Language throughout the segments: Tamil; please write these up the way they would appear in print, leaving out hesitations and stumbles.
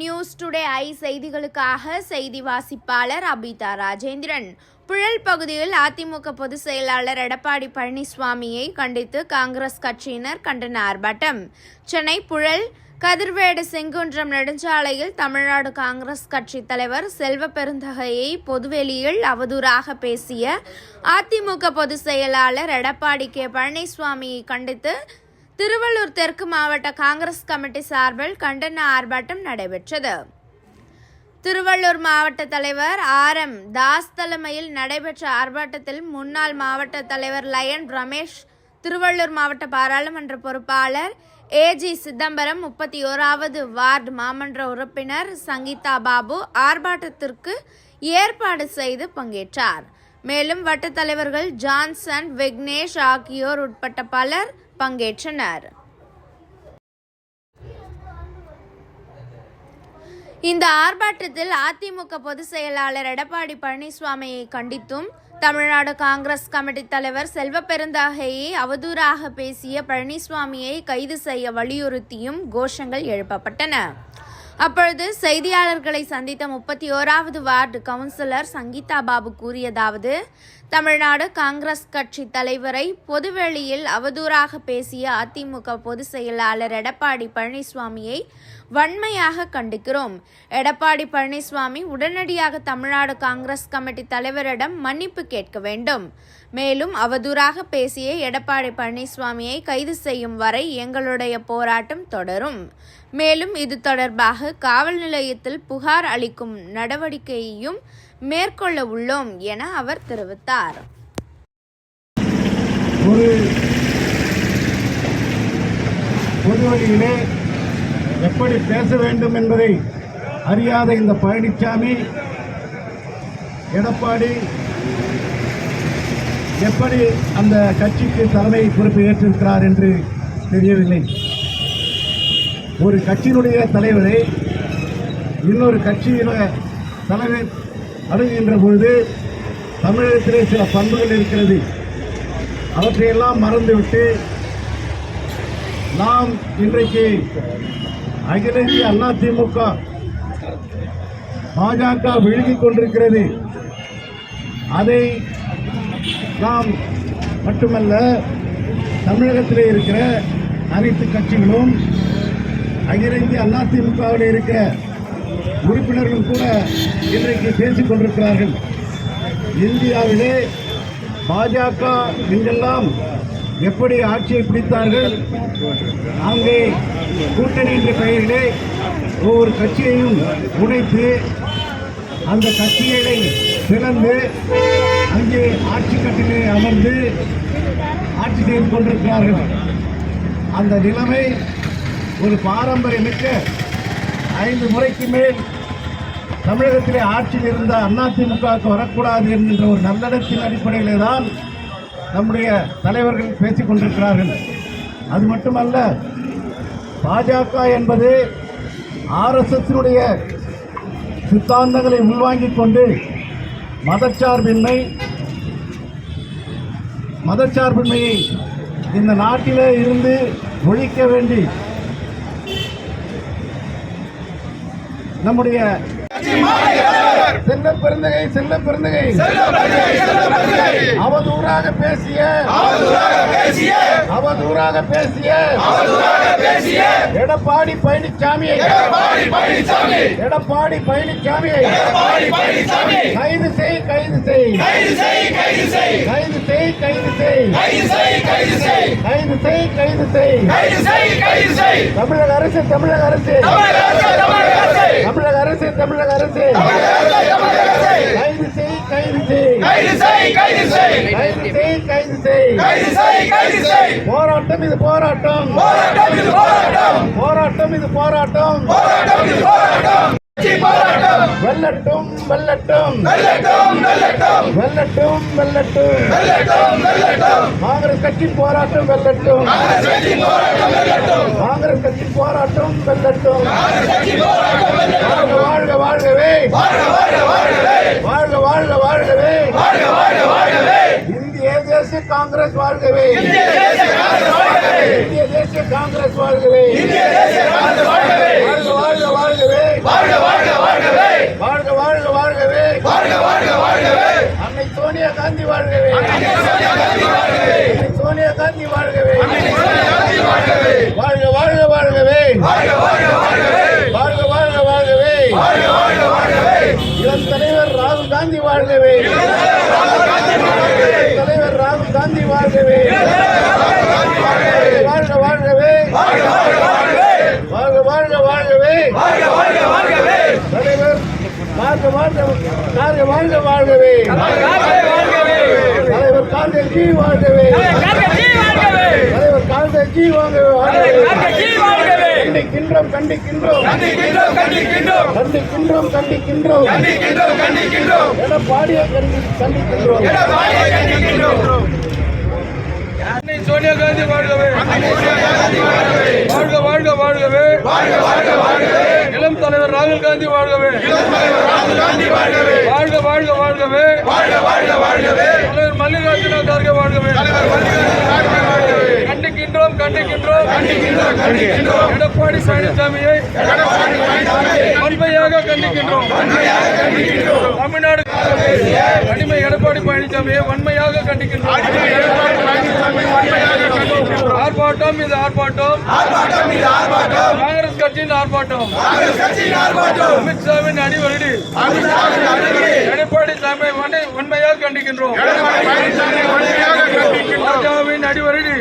நியூஸ் டுடே ஐ செய்திகளுக்காக செய்தி வாசிப்பாளர் அபிதா ராஜேந்திரன். புழல் பகுதியில் அதிமுக பொதுச் செயலாளர் எடப்பாடி பழனிசாமியை கண்டித்து காங்கிரஸ் கட்சியினர் கண்டன ஆர்ப்பாட்டம். சென்னை புழல் கதிர்வேடு செங்குன்றம் நெடுஞ்சாலையில் தமிழ்நாடு காங்கிரஸ் கட்சி தலைவர் செல்வ பெருந்தகையை பொதுவெளியில் அவதூறாக பேசிய அதிமுக பொதுச் செயலாளர் எடப்பாடி பழனிசாமியை கண்டித்து திருவள்ளூர் தெற்கு மாவட்ட காங்கிரஸ் கமிட்டி சார்பில் கண்டன ஆர்ப்பாட்டம் நடைபெற்றது. திருவள்ளூர் மாவட்ட தலைவர் RM தாஸ் தலைமையில் நடைபெற்ற ஆர்ப்பாட்டத்தில் முன்னாள் மாவட்ட தலைவர் லயன் ரமேஷ், திருவள்ளூர் மாவட்ட பாராளுமன்ற பொறுப்பாளர் AG சிதம்பரம், 31வது வார்டு மாமன்ற உறுப்பினர் சங்கீதா பாபு ஆர்ப்பாட்டத்திற்கு ஏற்பாடு செய்து பங்கேற்றார். மேலும் வட்ட தலைவர்கள் ஜான்சன், விக்னேஷ் ஆகியோர் உட்பட்ட பலர் பங்கேற்றனர். இந்த ஆர்ப்பாட்டத்தில் அதிமுக பொதுச் செயலாளர் எடப்பாடி பழனிசாமியை கண்டித்தும், தமிழ்நாடு காங்கிரஸ் கமிட்டி தலைவர் செல்வ பெருந்தகையை அவதூறாக பேசிய பழனிசாமியை கைது செய்ய வலியுறுத்தியும் கோஷங்கள் எழுப்பப்பட்டன. அப்பொழுது செய்தியாளர்களை சந்தித்த 31வது வார்டு கவுன்சிலர் சங்கீதா பாபு கூறியதாவது: தமிழ்நாடு காங்கிரஸ் கட்சி தலைவரை பொதுவெளியில் அவதூறாக பேசிய அதிமுக பொதுச் செயலாளர் எடப்பாடி பழனிசாமியை வன்மையாக கண்டிக்கிறோம். எடப்பாடி பழனிசாமி உடனடியாக தமிழ்நாடு காங்கிரஸ் கமிட்டி தலைவரிடம் மன்னிப்பு கேட்க வேண்டும். மேலும் அவதூறாக பேசிய எடப்பாடி பழனிசாமியை கைது செய்யும் வரை எங்களுடைய போராட்டம் தொடரும். மேலும் இது தொடர்பாக காவல் நிலையத்தில் புகார் அளிக்கும் நடவடிக்கையையும் மேற்கொள்ள உள்ளோம் என அவர் தெரிவித்தார். பொதுவெளியிலே எப்படி பேச வேண்டும் என்பதை அறியாத இந்த பழனிசாமி எடப்பாடி எப்படி அந்த கட்சிக்கு தலைமை பொறுப்பை ஏற்றிருக்கிறார் என்று தெரியவில்லை. ஒரு கட்சியினுடைய தலைவரை இன்னொரு கட்சியின தலைவர் அணுகுகின்ற பொழுது தமிழகத்திலே சில பண்புகள் இருக்கிறது. அவற்றையெல்லாம் மறந்துவிட்டு நாம் இன்றைக்கு அகில இந்திய அதிமுக பாஜக விழுங்கிக் கொண்டிருக்கிறது. அதை நாம் மட்டுமல்ல, தமிழகத்திலே இருக்கிற அனைத்து கட்சிகளும் அகில இந்திய அதிமுகவில் இருக்கிற உறுப்பினர்களும் கூட இன்றைக்கு பேசிக் கொண்டிருக்கிறார்கள். இந்தியாவிலே பாஜக இங்கெல்லாம் எப்படி ஆட்சியை பிடித்தார்கள், அங்கே கூட்டணி என்ற பெயரிலே ஒவ்வொரு கட்சியையும் உடைத்து அந்த கட்சிகளை பிளந்து அங்கே ஆட்சி கட்டிலே அமர்ந்து ஆட்சி செய்து கொண்டிருக்கிறார்கள். அந்த நிலைமை ஒரு பாரம்பரியமிக்க 5 முறைக்கு மேல் தமிழகத்திலே ஆட்சியில் இருந்த அதிமுகவுக்கு வரக்கூடாது என்கின்ற ஒரு நல்லெண்ணத்தின் அடிப்படையிலே தான் நம்முடைய தலைவர்கள் பேசிக் கொண்டிருக்கிறார்கள். அது மட்டுமல்ல, பாஜக என்பது RSSனுடைய சித்தாந்தங்களை உள்வாங்கிக் கொண்டு மதச்சார்பின்மையை இந்த நாட்டிலே இருந்து ஒழிக்க வேண்டி நம்முடைய செல்ல பெருந்தகை அவதூறாக பேசிய எடப்பாடி பழனிசாமியை கைது செய். தமிழக அரசு போராட்டம் இது போராட்டம். வெல்லட்டும். காங்கிரஸ் கட்சி போராட்டம் வெல்லட்டும். வாழ்கவே. இந்திய தேசிய காங்கிரஸ் வாழ்கவே. இந்திய தேசிய காங்கிரஸ் வாழ்கவே. வாழ்க வாழ்கவே. காந்தி வாழ்கவே, வாழ்க வாழ்க வாழ்கவே, வாழ்க வாழ்க வாழ்கவே, இளம் தலைவர் ராகுல் காந்தி வாழ்கவே, தலைவர் ராகுல் காந்தி வாழ்கவே, வாழ்க வாழ்கவே, வாழ்க வாழ்க வாழ்கவே, தலைவர் வாழ்க வாழ்க வாழ்க வாழ்கவே, தலைவர் காந்திஜி வாழ்கவே, தலைவர் காந்திஜி வாழ்கவே, கண்டிக்கின்றோம் கண்டிக்கின்றோம் கண்டிக்கின்றோம் கண்டிக்கின்றோம் எடப்பாடியை கண்டிக்கின்றோம். சோனியா காந்தி வாழ்கவே, வாழ்க வாழ்க வாழ்கவே, இளம் தலைவர் ராகுல் காந்தி வாழ்கவே, வாழ்க வாழ்க வாழ்கவே, தலைவர் மல்லிகார்ஜுன கார்கே வாழ்கவே, கண்டிக்கின்றோம் எடப்பாடி பழனிசாமியை வன்மையாக கண்டிக்கின்றோம். தமிழ்நாடு அடிமை எடப்பாடி பழனிசாமியை வன்மையாக கண்டிக்கின்றோம். ஆர்ப்பாட்டம் இது ஆர்ப்பாட்டம், காங்கிரஸ் கட்சியின் ஆர்ப்பாட்டம், அமித்ஷாவின் அடிவருடி, எடப்பாடி சாமியை வன்மையாக கண்டிக்கின்றோம். ராஜாவின் அடிவருடி.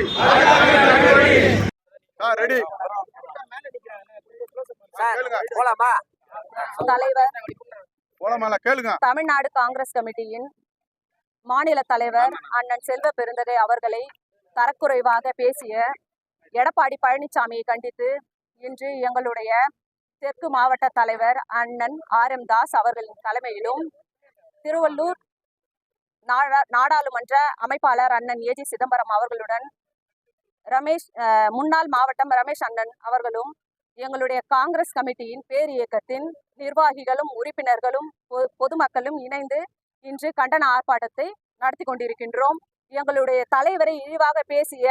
தலைவர் தமிழ்நாடு காங்கிரஸ் கமிட்டியின் மாநில தலைவர் அண்ணன் செல்வ பெருந்தகை அவர்களை தரக்குறைவாக பேசிய எடப்பாடி பழனிசாமியை கண்டித்து இன்று எங்களுடைய தெற்கு மாவட்ட தலைவர் அண்ணன் RM தாஸ் அவர்களின் தலைமையிலும் திருவள்ளூர் நாடாளுமன்ற அமைப்பாளர் அண்ணன் AG சிதம்பரம் அவர்களுடன் முன்னாள் மாவட்டம் ரமேஷ் அண்ணன் அவர்களும் எங்களுடைய காங்கிரஸ் கமிட்டியின் பேர் இயக்கத்தின் நிர்வாகிகளும் உறுப்பினர்களும் பொதுமக்களும் இணைந்து இன்று கண்டன ஆர்ப்பாட்டத்தை நடத்தி கொண்டிருக்கின்றோம். எங்களுடைய தலைவரை இழிவாக பேசிய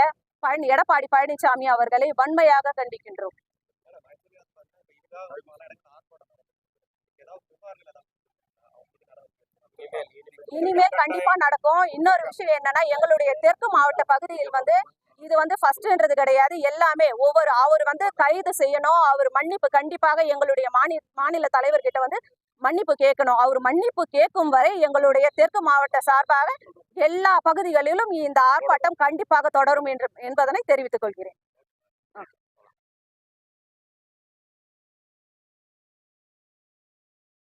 எடப்பாடி பழனிசாமி அவர்களை வன்மையாக கண்டிக்கின்றோம். இனிமேல் கண்டிப்பா நடக்கும். இன்னொரு விஷயம் என்னன்னா, எங்களுடைய தெற்கு மாவட்ட பகுதியில் இது ஃபர்ஸ்ட்ன்றது கிடையாது. எல்லாமே அவர் கைது செய்யணும். அவர் மன்னிப்பு கண்டிப்பாக எங்களுடைய மாநில தலைவர்கிட்ட மன்னிப்பு கேட்கணும். அவர் மன்னிப்பு கேட்கும் வரை எங்களுடைய தெற்கு மாவட்ட சார்பாக எல்லா பகுதிகளிலும் இந்த ஆர்ப்பாட்டம் கண்டிப்பாக தொடரும் என்பதனை தெரிவித்துக் கொள்கிறேன்.